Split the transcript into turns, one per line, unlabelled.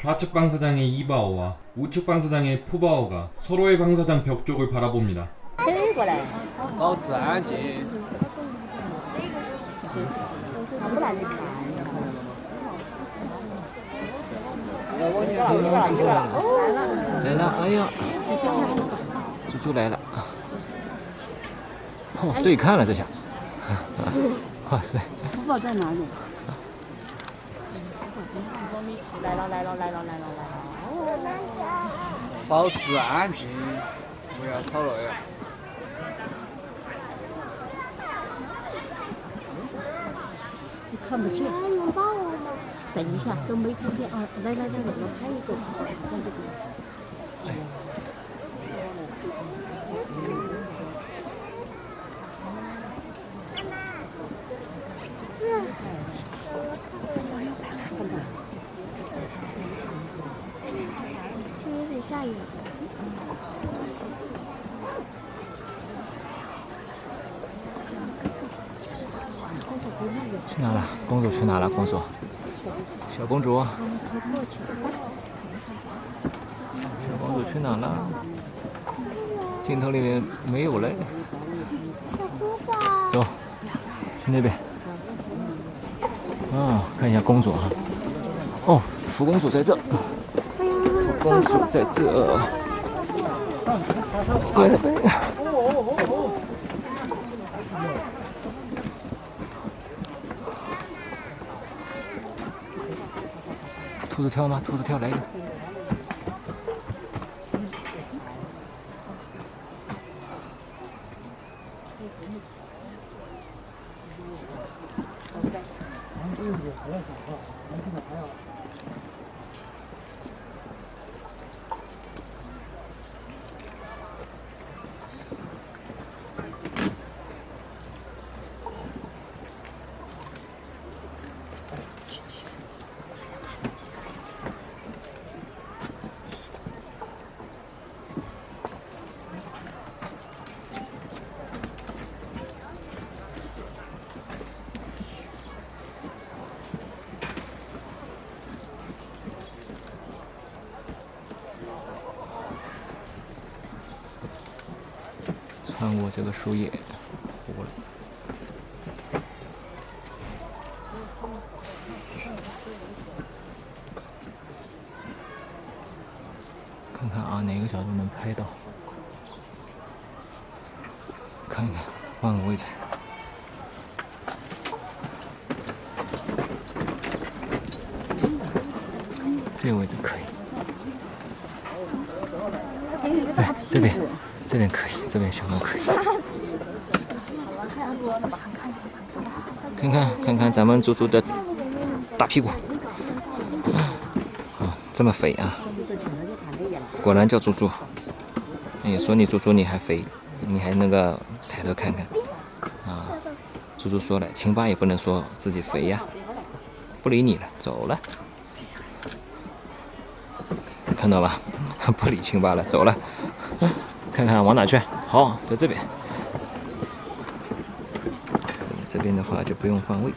좌측 방사장의 이바오와 우측 방사장의 푸바오가 서로의 방사장 벽 쪽을 바라봅니다.
推过来，
保持安静。
看不来你看。
来了，哎呀，猪猪来了。哦，对看了这下。哇塞！
福宝在哪里？来了来了来了来了来了！
保持安静，不要吵闹呀。
你看不见。等一下，都没看见啊！来，我拍一个，像这个。
有点下雨。
去哪了？公主去哪了？公主，小公主，小公主去哪了？镜头里面没有嘞。走，去那边。哦，看一下公主啊。哦，福公主在这。福公主在这。快点！兔子跳吗？兔子跳来一个。穿过这个树叶，湖了。看看啊，哪个角度能拍到？看一看，换个位置。这个位置可以。哎，这边。这边可以，这边小路可以。看看咱们猪猪的大屁股，啊，这么肥啊！果然叫猪猪。你说你猪猪你还肥，你还那个抬头看看啊！猪猪说了，清爸也不能说自己肥呀，不理你了，走了。看到吧？不理清爸了，走了。看看往哪去？好，在这边。这边的话就不用换位。